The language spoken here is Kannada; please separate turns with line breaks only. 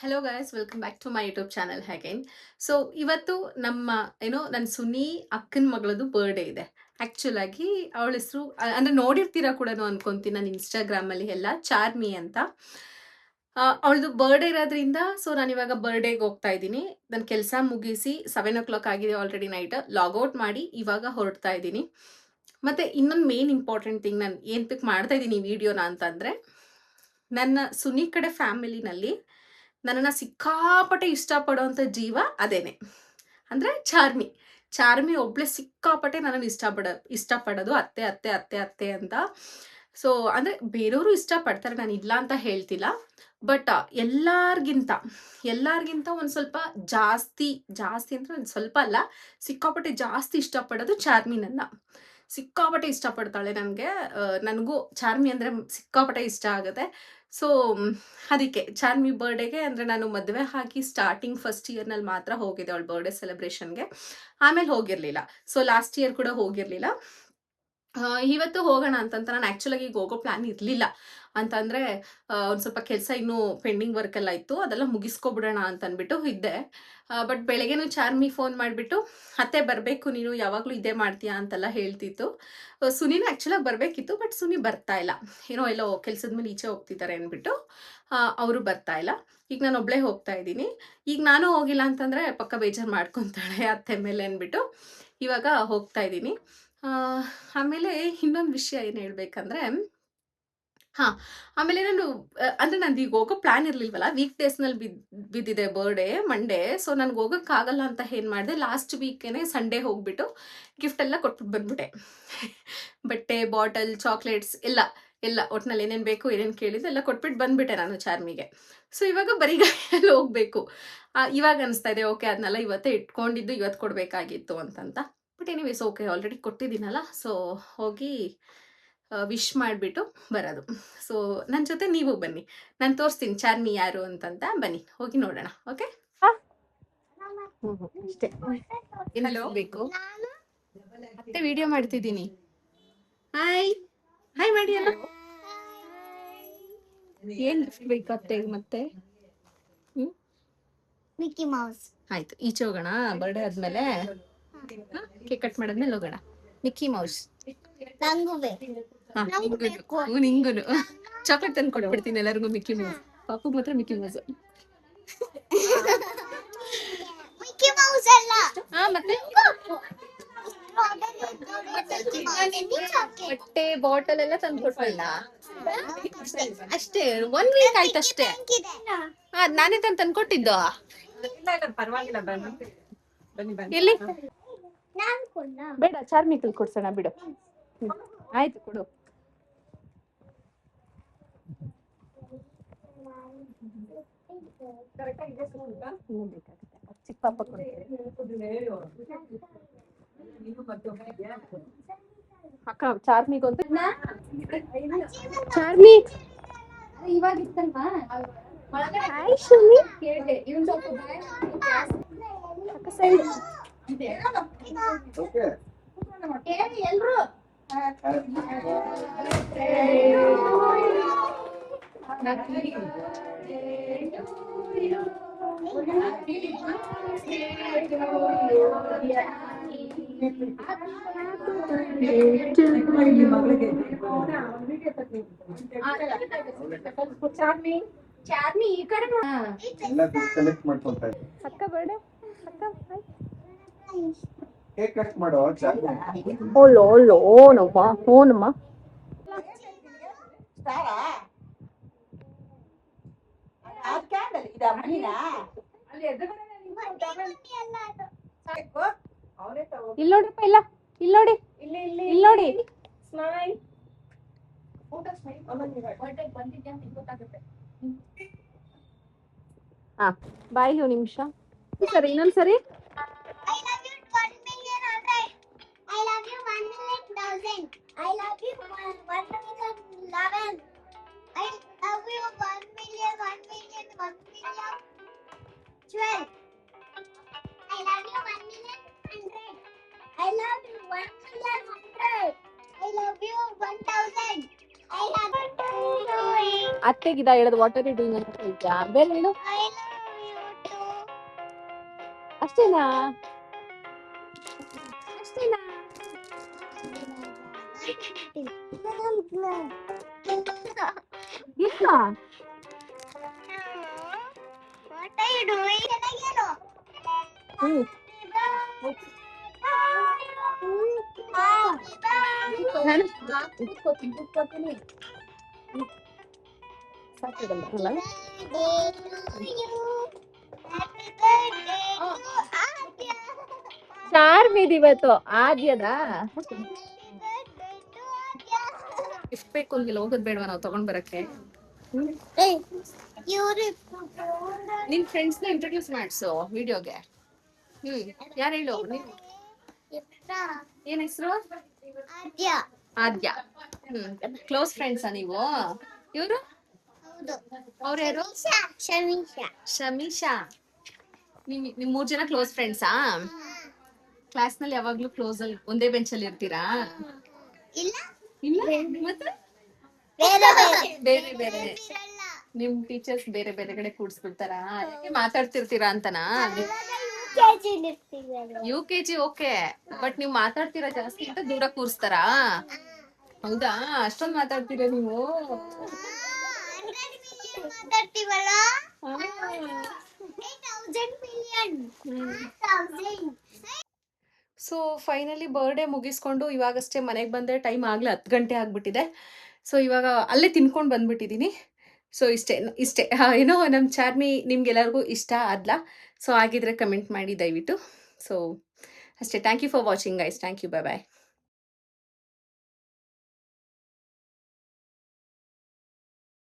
Hello guys, welcome back to my YouTube channel again. So ಇವತ್ತು ನಮ್ಮ ನನ್ನ ಸುನಿ ಅಕ್ಕನ ಮಗಳದು ಬರ್ಡೇ ಇದೆ. ಆ್ಯಕ್ಚುಲ್ ಆಗಿ ಅವಳ ಹೆಸರು ಅಂದರೆ ನೋಡಿರ್ತೀರಾ ಕೂಡ ಅನ್ಕೊಂತೀನಿ ನಾನು ಇನ್ಸ್ಟಾಗ್ರಾಮಲ್ಲಿ ಎಲ್ಲ, ಚಾರ್ಮಿ ಅಂತ. ಅವಳದು ಬರ್ಡೇ ಇರೋದ್ರಿಂದ ಸೊ ನಾನು ಇವಾಗ ಬರ್ಡೇಗೆ ಹೋಗ್ತಾ ಇದ್ದೀನಿ. ನನ್ನ ಕೆಲಸ ಮುಗಿಸಿ 7 o'clock ಆಗಿದೆ ಆಲ್ರೆಡಿ ನೈಟ್, ಲಾಗೌಟ್ ಮಾಡಿ ಇವಾಗ ಹೊರಡ್ತಾ ಇದ್ದೀನಿ. ಮತ್ತು ಇನ್ನೊಂದು ಮೇನ್ ಇಂಪಾರ್ಟೆಂಟ್ ಥಿಂಗ್, ನಾನು ಏನಕ್ಕೆ ಮಾಡ್ತಾ ಇದ್ದೀನಿ ಈ ವಿಡಿಯೋನ ಅಂತಂದರೆ, ನನ್ನ ಸುನಿ ಕಡೆ ಫ್ಯಾಮಿಲಿನಲ್ಲಿ ನನ್ನನ್ನು ಸಿಕ್ಕಾಪಟ್ಟೆ ಇಷ್ಟಪಡೋವಂಥ ಜೀವ ಅದೇನೆ, ಅಂದರೆ ಚಾರ್ಮಿ. ಚಾರ್ಮಿ ಒಬ್ಳೆ ಸಿಕ್ಕಾಪಟ್ಟೆ ನನ್ನನ್ನು ಇಷ್ಟಪಡೋದು ಅತ್ತೆ ಅತ್ತೆ ಅತ್ತೆ ಅತ್ತೆ ಅಂತ. ಸೊ ಅಂದರೆ ಬೇರೆಯವರು ಇಷ್ಟಪಡ್ತಾರೆ, ನಾನು ಇಲ್ಲ ಅಂತ ಹೇಳ್ತಿಲ್ಲ. ಬಟ್ ಎಲ್ಲರಿಗಿಂತ ಒಂದು ಸ್ವಲ್ಪ ಜಾಸ್ತಿ ಅಂದರೆ ಒಂದು ಸ್ವಲ್ಪ ಅಲ್ಲ, ಸಿಕ್ಕಾಪಟ್ಟೆ ಜಾಸ್ತಿ ಇಷ್ಟಪಡೋದು ಚಾರ್ಮಿ. ನನ್ನ ಸಿಕ್ಕಾಪಟ್ಟೆ ಇಷ್ಟಪಡ್ತಾಳೆ. ನನಗೂ ಚಾರ್ಮಿ ಅಂದರೆ ಸಿಕ್ಕಾಪಟ್ಟೆ ಇಷ್ಟ ಆಗುತ್ತೆ. ಸೊ ಅದಕ್ಕೆ ಚಾರ್ಮಿ ಬರ್ಡೇಗೆ ಅಂದರೆ ನಾನು ಮದುವೆ ಹಾಕಿ ಸ್ಟಾರ್ಟಿಂಗ್ ಫಸ್ಟ್ ಇಯರ್ನಲ್ಲಿ ಮಾತ್ರ ಹೋಗಿದ್ದೆ ಅವಳ ಬರ್ಡೇ ಸೆಲೆಬ್ರೇಷನ್ಗೆ. ಆಮೇಲೆ ಹೋಗಿರಲಿಲ್ಲ. ಸೊ ಲಾಸ್ಟ್ ಇಯರ್ ಕೂಡ ಹೋಗಿರಲಿಲ್ಲ. ಇವತ್ತು ಹೋಗೋಣ ಅಂತಂತ ನಾನು ಆ್ಯಕ್ಚುಲಾಗಿ ಈಗ ಹೋಗೋ ಪ್ಲ್ಯಾನ್ ಇರಲಿಲ್ಲ. ಅಂತಂದರೆ ಒಂದು ಸ್ವಲ್ಪ ಕೆಲಸ ಇನ್ನೂ ಪೆಂಡಿಂಗ್ ವರ್ಕ್ ಎಲ್ಲ ಇತ್ತು, ಅದೆಲ್ಲ ಮುಗಿಸ್ಕೊಬಿಡೋಣ ಅಂತ ಅಂದ್ಬಿಟ್ಟು ಇದ್ದೆ. ಬಟ್ ಬೆಳಗ್ಗೆನೂ ಚಾರ್ಮಿ ಫೋನ್ ಮಾಡಿಬಿಟ್ಟು, ಅತ್ತೆ ಬರಬೇಕು ನೀನು, ಯಾವಾಗಲೂ ಇದೇ ಮಾಡ್ತೀಯಾ ಅಂತೆಲ್ಲ ಹೇಳ್ತಿತ್ತು. ಸುನಿನ ಆ್ಯಕ್ಚುಲಾಗಿ ಬರಬೇಕಿತ್ತು, ಬಟ್ ಸುನಿ ಬರ್ತಾ ಇಲ್ಲ, ಎಲ್ಲೋ ಕೆಲಸದ ಮೇಲೆ ಈಚೆ ಹೋಗ್ತಿದ್ದಾರೆ ಅಂದ್ಬಿಟ್ಟು ಅವರು ಬರ್ತಾ ಇಲ್ಲ. ಈಗ ನಾನು ಒಬ್ಬಳೇ ಹೋಗ್ತಾ ಇದ್ದೀನಿ. ಈಗ ನಾನು ಹೋಗಿಲ್ಲ ಅಂತಂದರೆ ಪಕ್ಕ ಬೇಜಾರು ಮಾಡ್ಕೊತಾಳೆ ಅತ್ತೆ ಮೇಲೆ ಅಂದ್ಬಿಟ್ಟು ಇವಾಗ ಹೋಗ್ತಾ ಇದ್ದೀನಿ. ಆಮೇಲೆ ಇನ್ನೊಂದು ವಿಷಯ ಏನು ಹೇಳ್ಬೇಕಂದ್ರೆ, ಆಮೇಲೆ ನಾನು ಅಂದರೆ ನಂದು ಈಗ ಹೋಗೋ ಪ್ಲ್ಯಾನ್ ಇರಲಿಲ್ವಲ್ಲ, ವೀಕ್ ಡೇಸ್ನಲ್ಲಿ ಬಿದ್ದಿದೆ ಬರ್ಡೇ ಮಂಡೇ. ಸೊ ನನಗೆ ಹೋಗೋಕ್ಕಾಗಲ್ಲ ಅಂತ ಏನು ಮಾಡಿದೆ, ಲಾಸ್ಟ್ ವೀಕೇನೆ ಸಂಡೇ ಹೋಗ್ಬಿಟ್ಟು ಗಿಫ್ಟ್ ಎಲ್ಲ ಕೊಟ್ಬಿಟ್ಟು ಬಂದ್ಬಿಟ್ಟೆ. ಬಟ್ಟೆ, ಬಾಟಲ್, ಚಾಕ್ಲೇಟ್ಸ್ ಎಲ್ಲ ಒಟ್ಟಿನಲ್ಲಿ ಏನೇನು ಬೇಕು, ಏನೇನು ಕೇಳಿದ್ದು ಎಲ್ಲ ಕೊಟ್ಬಿಟ್ಟು ಬಂದ್ಬಿಟ್ಟೆ ನಾನು ಚಾರ್ಮಿಗೆ. ಸೊ ಇವಾಗ ಬರಿಗೈಯಲ್ಲಿ ಹೋಗಬೇಕು. ಇವಾಗ ಅನಿಸ್ತಾ ಇದೆ, ಓಕೆ ಅದನ್ನೆಲ್ಲ ಇವತ್ತೇ ಇಟ್ಕೊಂಡಿದ್ದು ಇವತ್ತು ಕೊಡಬೇಕಾಗಿತ್ತು ಅಂತಂತ. ಬಟ್ ಎನಿವೇಸ್ ಓಕೆ, ಆಲ್ರೆಡಿ ಕೊಟ್ಟಿದ್ದೀನಲ್ಲ, ಸೊ ಹೋಗಿ ವಿಶ್ ಮಾಡಿಬಿಟ್ಟು ಬರೋದು. ಸೊ ನನ್ನ ಜೊತೆ ನೀವು ಬನ್ನಿ, ನಾನು ತೋರಿಸ್ತೀನಿ ಚಾರ್ಮಿ ಯಾರು ಅಂತಂತ. ಬನ್ನಿ ಹೋಗಿ ನೋಡೋಣ. ಓಕೆ, ಅಷ್ಟೇ. ಹಲೋ ಬೇಕು, ಮತ್ತೆ ವಿಡಿಯೋ ಮಾಡ್ತಿದ್ದೀನಿ. ಹಾಯ್ ಹಾಯ್ ಮಾಡಿ ಅಲ್ಲ. ಏನು ಗಿಫ್ಟ್ ಬೇಕು ಅತ್ತೆಗೆ ಮತ್ತೆ?
Mickey Mouse.
ಆಯ್ತು, ಈಚೆ ಹೋಗೋಣ. ಬರ್ಡೇ ಆದ್ಮೇಲೆ ಕೇಕ್ ಕಟ್ ಮಾಡಿದ್ಮೇಲೆ ಹೋಗೋಣ. ಮಿಕ್ಕಿ ಮೌಸ್
ನಂಗೂ ಬೇಕು.
ನಿಂಗುನು ಚಾಕ್ಲೇಟ್ ತಂದು ಕೊಟ್ಬಿಡ್ತೀನಿ ಎಲ್ಲರಿಗೂ. ಮಿಕ್ಕಿ ಮೌಸ್ ಪಾಪು ಮಾತ್ರ ಮಿಕ್ಕಿ ಮೌಸ್.
ಮಿಕ್ಕಿ ಮೌಸ್ ಅಲ್ಲ,
ಮತ್ತೆ ಬಟ್ಟೆ, ಬಾಟಲ್ ಎಲ್ಲ ತಂದು ಕೊಟ್ಟಲ್ಲ ಅಷ್ಟೇ. 1 ವೀಕ್ ಆಯ್ತು ಅಷ್ಟೇ. ನಾನೇ ತಂದು ಕೊಟ್ಟಿದ್ದು. ಎಲ್ಲಿ ಬೇಡ, ಚಾರ್ಮಿಕಲ್ ಕೊಡ್ಸೋಣ ಬಿಡು. ಆಯ್ತು ಕೊಡು. ಚಿಕ್ಕ ಪಾಪ ಅಕ್ಕ ಚಾರ್ಮಿಗೊಂದು. ಚಾರ್ಮಿ ಇವಾಗ ಇತ್ತಲ್ವಾ, ಹಾಯ್ ಸುನಿ. ಅಕ್ಕ ಸೈಡ್ ಎಲ್ರು ಚಾರ್ಮಿ ಚಾರ್ಮಿ ಈ ಕಡೆ ಅಕ್ಕ ಬರ್ಡೇ ಅಕ್ಕ
ಕೇಕ್ ಕಟ್ ಮಾಡೋ ಚಾರ್ಮಿ.
ಓಲೋ ನಮ್ಮ ಫೋನಮ್ಮ. ಇಲ್ಲಿ ನೋಡ್ರಪ್ಪ, ಇಲ್ಲ ಇಲ್ಲಿ ನೋಡಿ, ಇಲ್ಲಿ ನೋಡಿ. ಹಾ ಬಾಯ್, ಒಂದು ನಿಮಿಷ ಸರಿ, ಇನ್ನೊಂದ್ಸರಿ.
I love you 1 million alright. I love you 1 million thousand. I love you 1 million 11. I love you 1 million 1 million 1 million 12. I love you 1 million 100. I love you 1 million 100. I love you 1000. I love you.
ಅತ್ತೆಗಿದ ಹೇಳೋದು ವಾಟ್ ಆರ್ ಯು ಡೂಯಿಂಗ್ ಅಂತ ಹೇಳ್ತಾ ಬೇರೆ ಹೇಳು.
I love
ಅಷ್ಟೇನಾ ಅಷ್ಟೇನಾ ಇಲ್ಲ
What are you doing?
ಹ್ಮ್ ನಾನು ಕೂತ್ಕೊತೀನಿ ಸಾಕಿಡಲ್ಲ ಚಾರ್ಮಿದ್ ಇವತ್ತು ಆದ್ಯದ ಎಷ್ಟು ಬೇಕು ಅಂದಿಲ್ಲ ಹೋಗೋದ್ ಬೇಡವಾ ನಾವು ತಗೊಂಡ್ ಬರಕ್ಕೆ ನಿನ್ ಫ್ರೆಂಡ್ಸ್ನ ಇಂಟ್ರೊಡ್ಯೂಸ್ ಮಾಡ್ಸು ವಿಡಿಯೋಗೆ ಯಾರು ಹೇಳು ಏನ್ ಹೆಸರು ಆದ್ಯ ಕ್ಲೋಸ್ ಫ್ರೆಂಡ್ಸಾ ನೀವು ಇವರು ಅವ್ರು ಯಾರು ಶಮೀಶಾ ನಿಮ್ 3 ಜನ ಕ್ಲೋಸ್ ಫ್ರೆಂಡ್ಸಾ ಕ್ಲಾಸ್ ನಲ್ಲಿ ಯಾವಾಗ್ಲೂ ಕ್ಲೋಸ್ ಅಲ್ಲಿ ಒಂದೇ ಬೆಂಚ್ ಅಲ್ಲಿ ಇರ್ತೀರಾ ಇಲ್ಲ ಮತ್ತೆ ಬೇರೆ ಬೇರೆ ನಿಮ್ ಟೀಚರ್ಸ್ ಬೇರೆ ಬೇರೆ ಕಡೆ ಕೂಡ್ಸ್ಬಿಡ್ತಾರಾ ಯಾಕೆ ಮಾತಾಡ್ತಿರ್ತೀರಾ ಅಂತನಾ UKG ಓಕೆ ಬಟ್ ನೀವ್ ಮಾತಾಡ್ತೀರಾ ಜಾಸ್ತಿ ಅಂತ ದೂರ ಕೂರ್ಸ್ತಾರಾ ಹೌದಾ ಅಷ್ಟೊಂದ್ ಮಾತಾಡ್ತೀರಾ ನೀವು ಸೊ ಫೈನಲಿ ಬರ್ಡೇ ಮುಗಿಸ್ಕೊಂಡು ಇವಾಗಷ್ಟೇ ಮನೆಗೆ ಬಂದೆ ಟೈಮ್ ಆಗಲೇ 10 ಗಂಟೆ ಆಗ್ಬಿಟ್ಟಿದೆ ಸೊ ಇವಾಗ ಅಲ್ಲೇ ತಿನ್ಕೊಂಡು ಬಂದ್ಬಿಟ್ಟಿದ್ದೀನಿ ಸೊ ಇಷ್ಟೇ ಏನೋ ನಮ್ಮ ಚಾರ್ಮಿ ನಿಮ್ಗೆಲ್ಲರಿಗೂ ಇಷ್ಟ ಆದ್ಲಾ ಸೊ ಆಗಿದ್ರೆ ಕಮೆಂಟ್ ಮಾಡಿ ದಯವಿಟ್ಟು ಸೊ ಅಷ್ಟೇ thank you for watching guys thank you bye bye